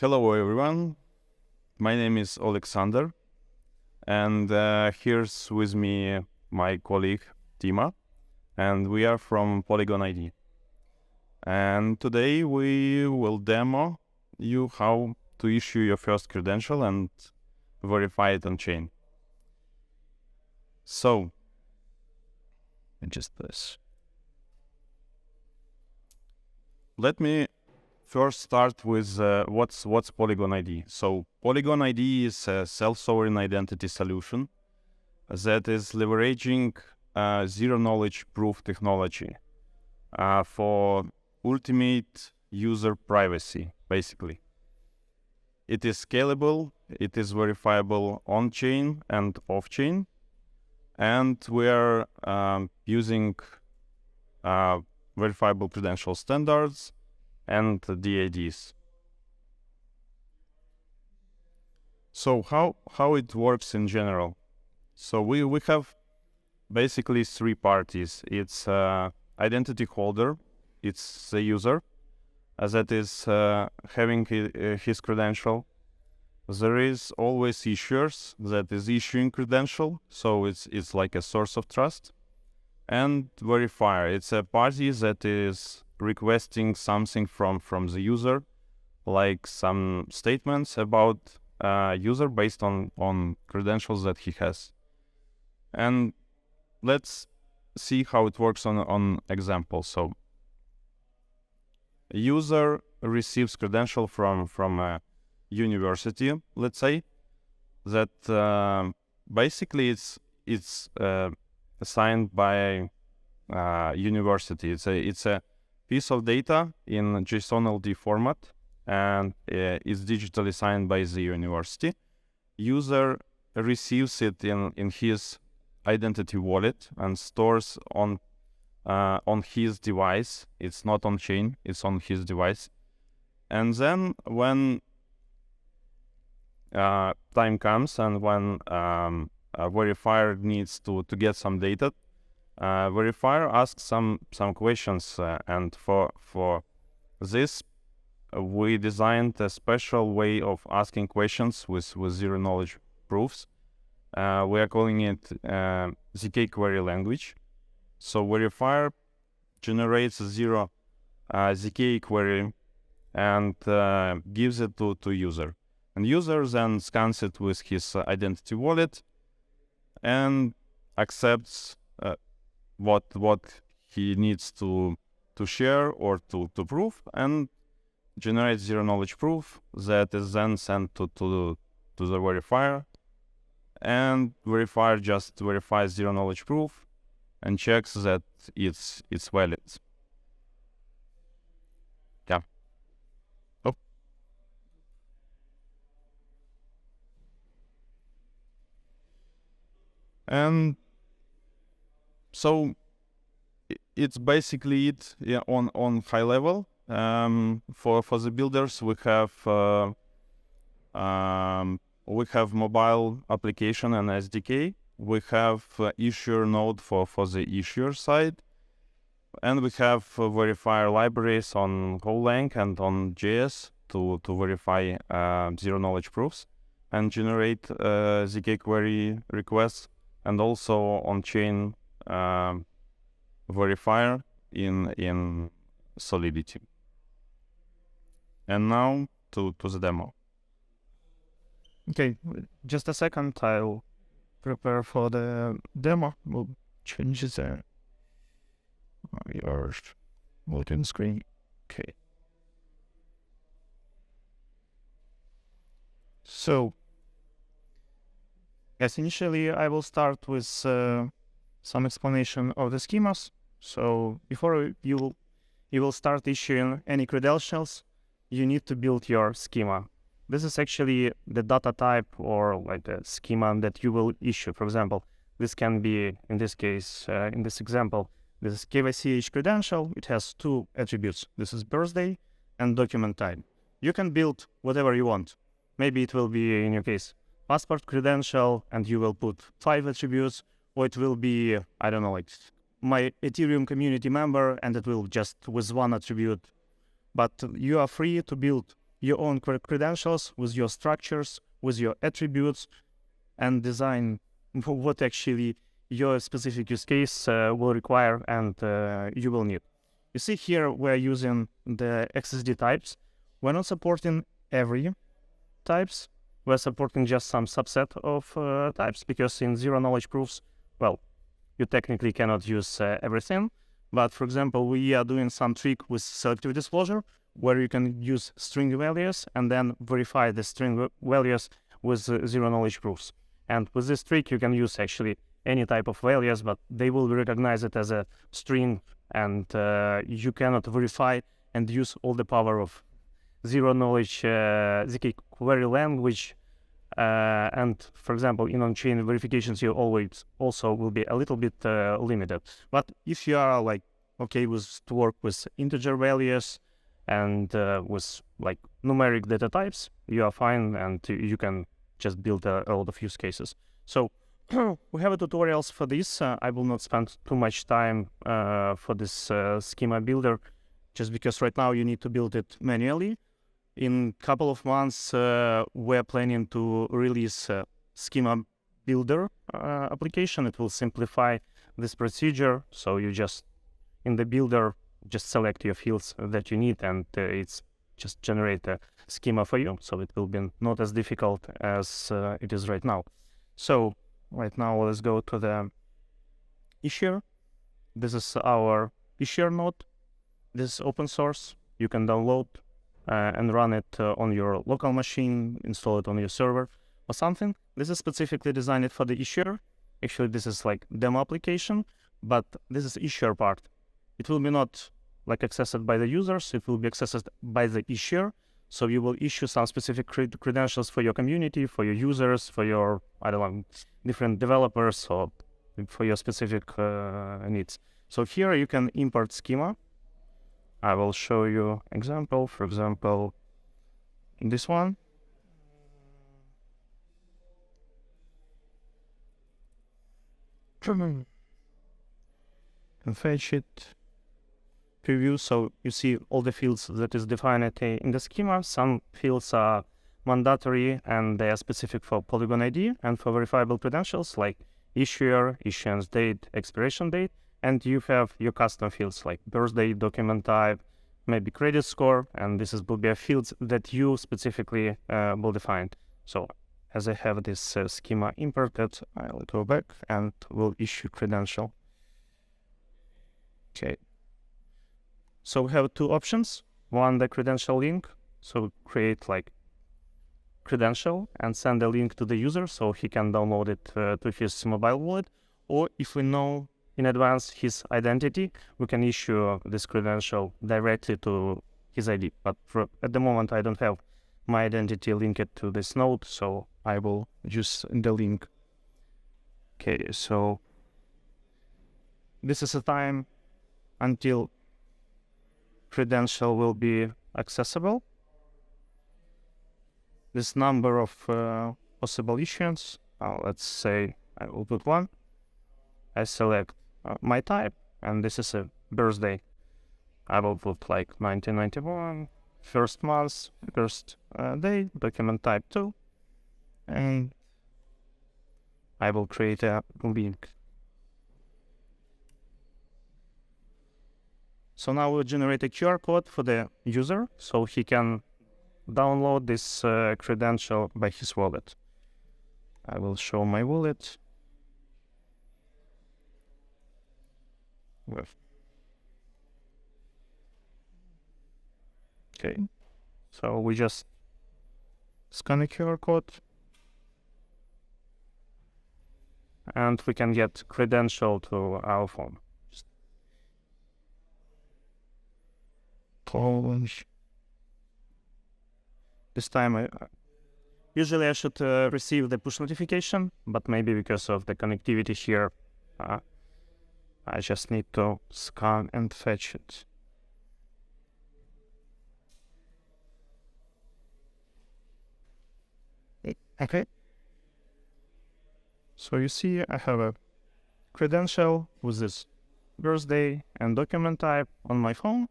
Hello everyone, my name is Oleksandr, and here's with me my colleague Dima, and we are from Polygon ID. And today we will demo you how to issue your first credential and verify it on chain. So, just this. Let me first start with what's Polygon ID. So Polygon ID is a self-sovereign identity solution that is leveraging zero-knowledge proof technology for ultimate user privacy, basically. It is scalable, it is verifiable on-chain and off-chain, and we are using verifiable credential standards and DIDs. So how it works in general? So we have basically three parties. It's identity holder, it's the user that is having his credential. There is always issuers that is issuing credential, so it's like a source of trust. And verifier, it's a party that is requesting something from the user, like some statements about user based on credentials that he has. And let's see how it works on example. So a user receives credential from a university, let's say, that basically it's assigned by university. It's a piece of data in JSON-LD format, and is digitally signed by the university. User receives it in his identity wallet and stores on his device. It's not on chain, it's on his device. And then when time comes and when a verifier needs to get some data, verifier asks some questions, and for this we designed a special way of asking questions with zero knowledge proofs. We are calling it ZK query language. So verifier generates zero ZK query and gives it to user, and user then scans it with his identity wallet and accepts what he needs to share or to prove, and generates zero knowledge proof that is then sent to the verifier, and verifier just verifies zero knowledge proof and checks that it's valid. Yeah. Oh. And so it's basically it, yeah, on high level. For the builders, we have mobile application and SDK. We have issuer node for the issuer side, and we have verifier libraries on Golang and on JS to verify zero knowledge proofs and generate ZK query requests, and also on-chain verifier in Solidity. And now to the demo. Okay, just a second, I'll prepare for the demo. We'll change the your loading screen. Okay. So, yes, initially I will start with some explanation of the schemas. So before you will start issuing any credentials, you need to build your schema. This is actually the data type or like the schema that you will issue. For example, this can be, in this case, in this example, this is KYCH credential. It has two attributes. This is birthday and document type. You can build whatever you want. Maybe it will be, in your case, passport credential, and you will put 5 attributes, or it will be, I don't know, like my Ethereum community member, and it will just with 1 attribute. But you are free to build your own credentials with your structures, with your attributes, and design what actually your specific use case will require and you will need. You see here we're using the XSD types. We're not supporting every types. We're supporting just some subset of types, because in zero-knowledge proofs, well, you technically cannot use everything. But for example, we are doing some trick with selective disclosure, where you can use string values and then verify the string values with zero-knowledge proofs. And with this trick, you can use actually any type of values, but they will recognize it as a string, and you cannot verify and use all the power of zero-knowledge ZK query language. And for example, in on-chain verifications, you always also will be a little bit limited. But if you are like okay to work with integer values and with like numeric data types, you are fine, and you can just build a lot of use cases. So we have tutorials for this. I will not spend too much time for this schema builder, just because right now you need to build it manually. In a couple of months, we're planning to release a schema builder application. It will simplify this procedure. So you just, in the builder, just select your fields that you need, and it's just generate a schema for you. So it will be not as difficult as it is right now. So right now, let's go to the issuer. This is our issuer node. This is open source. You can download and run it on your local machine, install it on your server or something. This is specifically designed for the issuer. Actually, this is like demo application, but this is issuer part. It will be not like accessed by the users. It will be accessed by the issuer. So you will issue some specific credentials for your community, for your users, for your, I don't know, different developers, or for your specific needs. So here you can import schema. I will show you example. For example, this one. Can fetch it. Preview. So you see all the fields that is defined in the schema. Some fields are mandatory and they are specific for Polygon ID and for verifiable credentials like issuer, issuance date, expiration date. And you have your custom fields like birthday, document type, maybe credit score, and this will be a fields that you specifically will define. So as I have this schema imported, I'll go back and will issue credential. Okay. So we have two options. One, the credential link. So create like credential and send a link to the user so he can download it to his mobile wallet. Or if we know in advance his identity, we can issue this credential directly to his ID. But at the moment, I don't have my identity linked to this node, so I will use the link. Okay, so this is a time until credential will be accessible. This number of possible issuance, let's say I will put 1. I select my type, and this is a birthday. I will put like 1991, first month, first day, document type 2, and I will create a link. So now we'll generate a QR code for the user so he can download this credential by his wallet. I will show my wallet. Okay, so we just scan a QR code and we can get credential to our phone. This time usually I should receive the push notification, but maybe because of the connectivity here, I just need to scan and fetch it. Okay. So you see I have a credential with this birthday and document type on my phone.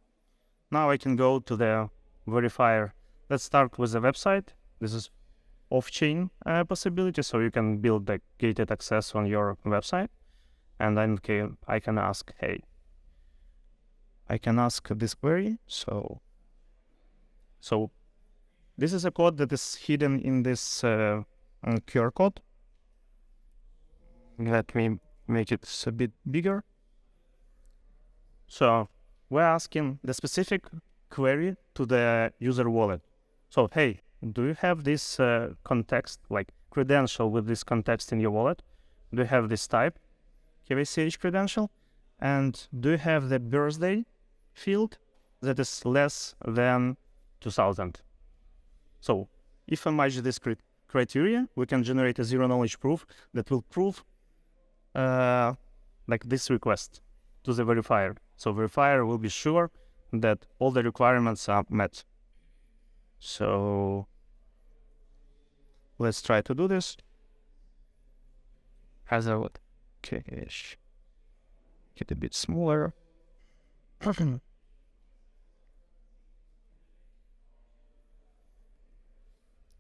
Now I can go to the verifier let's start with the website. This is off-chain possibility, so you can build the gated access on your website. And then I can ask, hey, I can ask this query. So this is a code that is hidden in this QR code. Let me make it a bit bigger. So we're asking the specific query to the user wallet. So, hey, do you have this context, like credential with this context in your wallet? Do you have this type, KYCH credential? And do you have the birthday field that is less than 2000? So if I match this criteria, we can generate a zero-knowledge proof that will prove like this request to the verifier. So verifier will be sure that all the requirements are met. So let's try to do this. Has a what? Okay, get a bit smaller.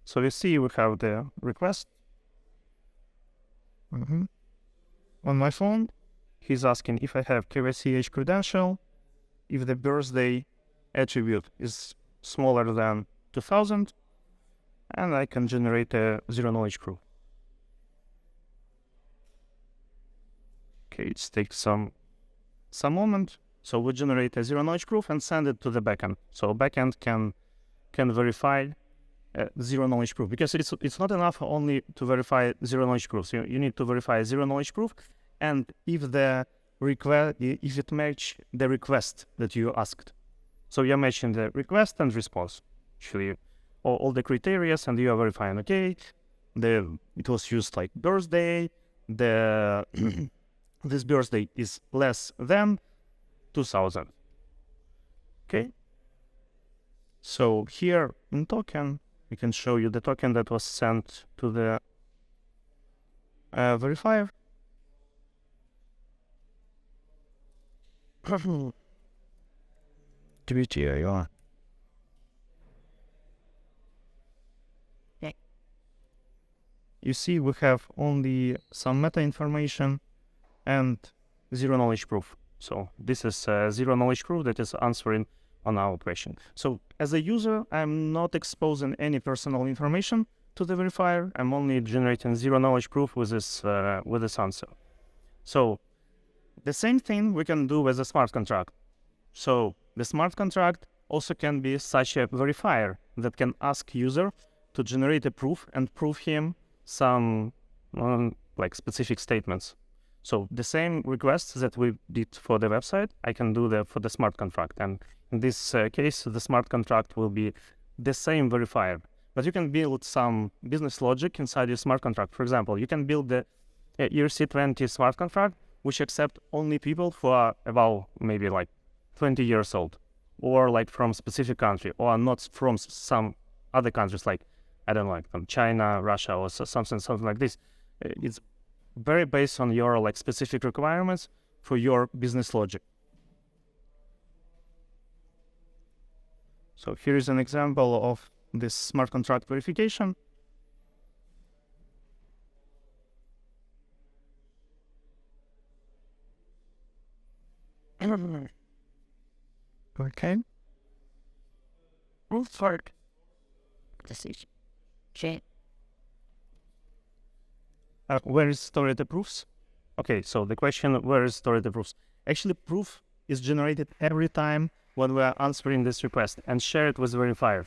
So you see we have the request. On my phone, he's asking if I have KYCH credential, if the birthday attribute is smaller than 2000, and I can generate a zero-knowledge proof. Okay, it takes some moment. So we generate a zero-knowledge proof and send it to the backend. So backend can verify zero-knowledge proof, because it's not enough only to verify zero-knowledge proofs. You need to verify zero-knowledge proof, and if the request, if it match the request that you asked. So you're matching the request and response. Actually, all the criteria, and you are verifying. Okay, it was used like birthday. This birthday is less than 2000. Okay. So here in token, we can show you the token that was sent to the verifier. You see, we have only some meta information and zero-knowledge proof. So this is a zero-knowledge proof that is answering on our question. So as a user, I'm not exposing any personal information to the verifier. I'm only generating zero-knowledge proof with this answer. So the same thing we can do with a smart contract. So the smart contract also can be such a verifier that can ask user to generate a proof and prove him some like specific statements. So the same requests that we did for the website, I can do for the smart contract. And in this case, the smart contract will be the same verifier. But you can build some business logic inside your smart contract. For example, you can build the ERC20 smart contract, which accept only people who are about maybe like 20 years old, or like from specific country, or not from some other countries, like, I don't know, like from China, Russia, or something like this. It's very based on your like specific requirements for your business logic. So here is an example of this smart contract verification. Okay. Proof work. Decision. Check. Where is stored the proofs? Okay, so the question, where is stored the proofs? Actually, proof is generated every time when we are answering this request and share it with the verifier.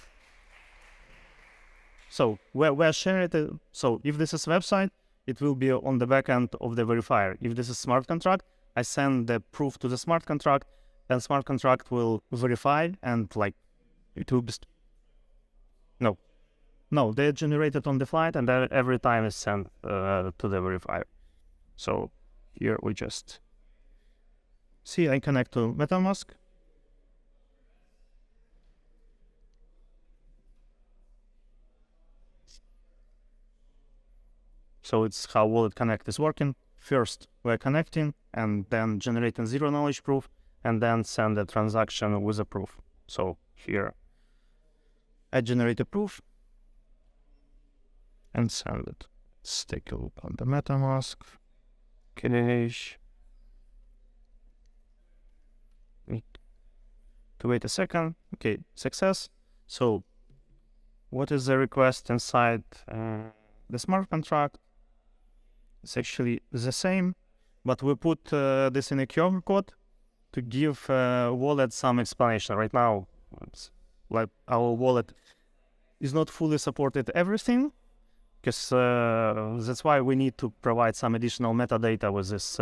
So we're sharing it. So if this is website, it will be on the backend of the verifier. If this is smart contract, I send the proof to the smart contract, and smart contract will verify, and like it will be. No, they're generated on the flight, and every time is sent to the verifier. So here we just see I connect to MetaMask. So it's how Wallet Connect is working. First, we're connecting, and then generating zero-knowledge proof, and then send the transaction with a proof. So here, I generate a proof and send it. Let's take a look on the MetaMask. Cache. Need to wait a second. Okay, success. So what is the request inside the smart contract? It's actually the same, but we put this in a QR code to give wallet some explanation. Right now, it's like our wallet is not fully supported everything, because that's why we need to provide some additional metadata with this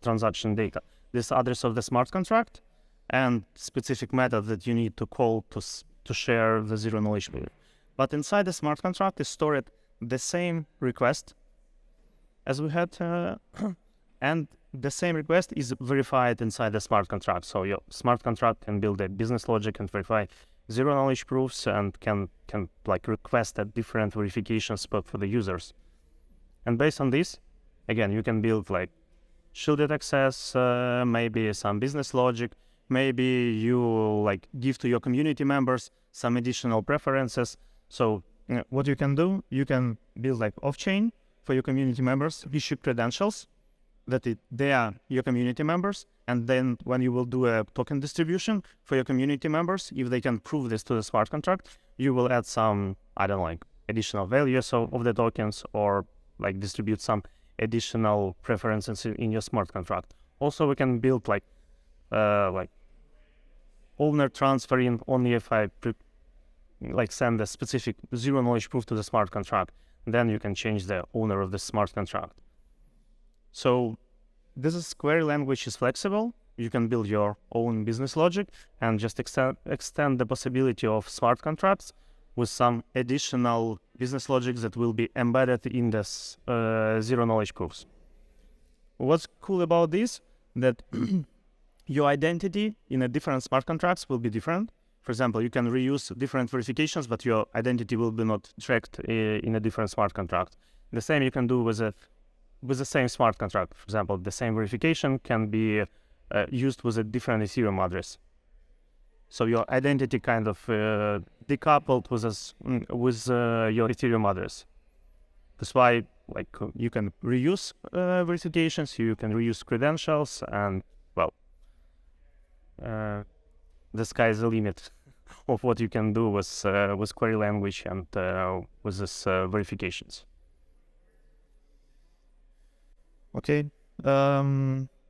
transaction data. This address of the smart contract and specific method that you need to call to share the zero knowledge proof. But inside the smart contract is stored the same request as we had, and the same request is verified inside the smart contract. So your smart contract can build a business logic and verify zero knowledge proofs and can like request a different verifications for the users. And based on this, again, you can build like shielded access, maybe some business logic, maybe you like give to your community members some additional preferences. So what you can do, you can build like off-chain for your community members, issue credentials that they are your community members, and then when you will do a token distribution for your community members, if they can prove this to the smart contract, you will add some, I don't know, like additional values of the tokens, or like distribute some additional preferences in your smart contract. Also, we can build like owner transferring only if I send a specific zero knowledge proof to the smart contract. Then you can change the owner of the smart contract. So this is query language is flexible. You can build your own business logic and just extend the possibility of smart contracts with some additional business logics that will be embedded in this zero knowledge proofs. What's cool about this, that your identity in a different smart contracts will be different. For example, you can reuse different verifications, but your identity will be not tracked in a different smart contract. The same you can do with the same smart contract. For example, the same verification can be used with a different Ethereum address. So your identity kind of decoupled with your Ethereum address. That's why like you can reuse verifications, you can reuse credentials, and well, the sky is the limit of what you can do with query language and with this verifications. Okay,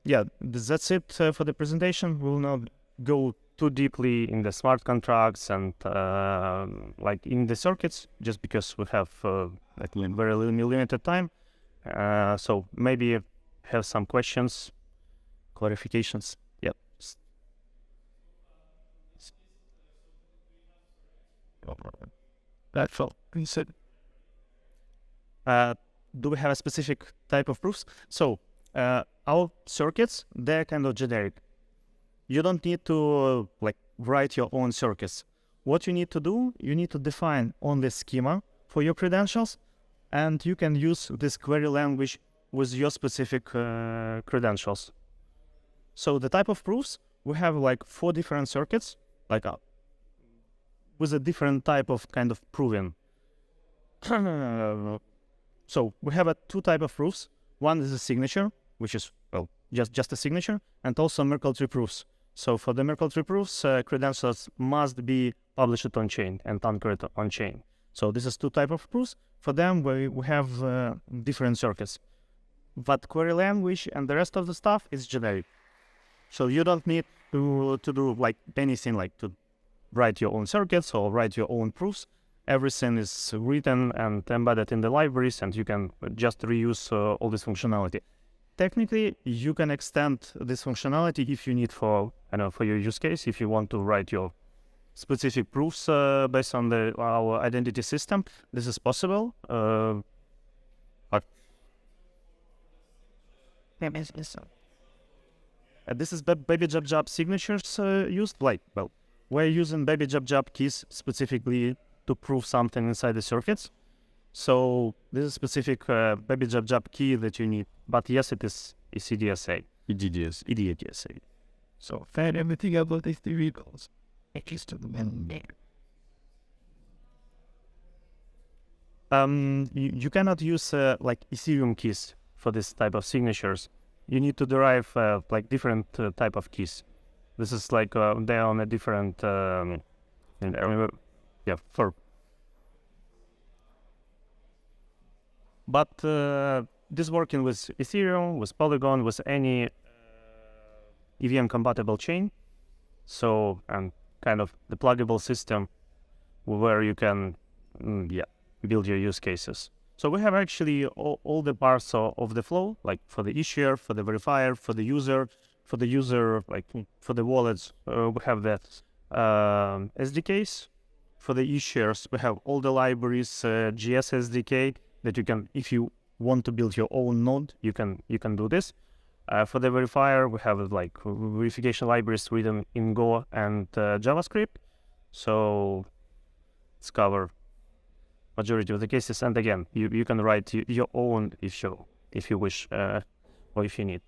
yeah, that's it for the presentation. We'll not go too deeply in the smart contracts and like in the circuits, just because we have like very limited time. So maybe have some questions, clarifications. Yep. That's all. Do we have a specific type of proofs? So our circuits, they're kind of generic. You don't need to like write your own circuits. What you need to do, you need to define only schema for your credentials, and you can use this query language with your specific credentials. So the type of proofs, we have like 4 different circuits, like with a different type of kind of proving. So we have 2 types of proofs. One is a signature, which is well just a signature, and also Merkle tree proofs. So for the Merkle tree proofs, credentials must be published on chain and anchored on chain. So this is 2 types of proofs. For them, we have different circuits. But query language and the rest of the stuff is generic. So you don't need to do like anything like to write your own circuits or write your own proofs. Everything is written and embedded in the libraries, and you can just reuse all this functionality. Technically, you can extend this functionality if you need for your use case. If you want to write your specific proofs based on our identity system, this is possible. This is baby jab signatures used. Like, well, we're using baby jab keys specifically to prove something inside the circuits. So this is specific baby jab key that you need. But yes, it is EDSA. EDSA. So Find everything about these 3 goals. It is to the You cannot use like Ethereum keys for this type of signatures. You need to derive like different type of keys. This is like they're on a different yeah, but this working with Ethereum, with Polygon, with any EVM compatible chain. So, and kind of the pluggable system where you can build your use cases. So we have actually all the parts of the flow, like for the issuer, for the verifier, for the user, like for the wallets, we have the SDKs. For the issuers, we have all the libraries, GS SDK that you can, if you want to build your own node, you can do this. For the verifier, we have like verification libraries written in Go and JavaScript. So it's cover majority of the cases. And again, you can write your own if you wish or if you need.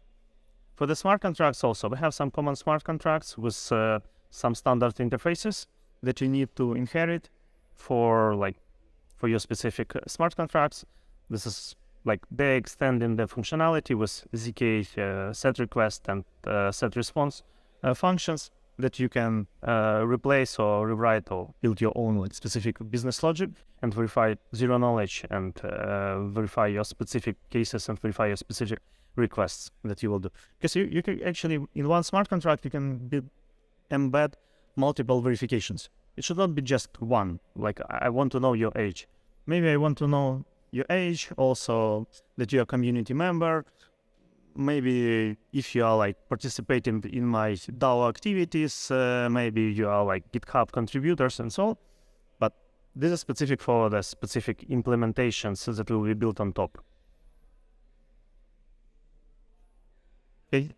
For the smart contracts also, we have some common smart contracts with some standard interfaces that you need to inherit for your specific smart contracts. This is like they extending the functionality with ZK set request and set response functions that you can replace or rewrite or build your own like specific business logic and verify zero knowledge and verify your specific cases and verify your specific requests that you will do. Because you can actually, in one smart contract, you can embed multiple verifications. It should not be just one, like I want to know your age. Maybe I want to know your age, also that you're a community member. Maybe if you are like participating in my DAO activities, maybe you are like GitHub contributors and so on. But this is specific for the specific implementations that will be built on top. Okay.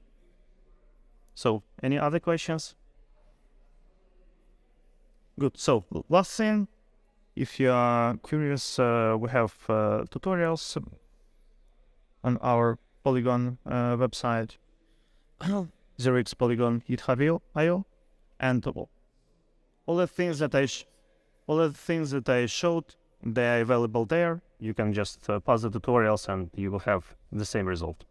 So any other questions? Good. So last thing, if you are curious, we have tutorials on our Polygon website, 0x Polygon ETHGlobal, and all the things that I showed, they are available there. You can just pause the tutorials and you will have the same result.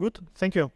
Good. Thank you.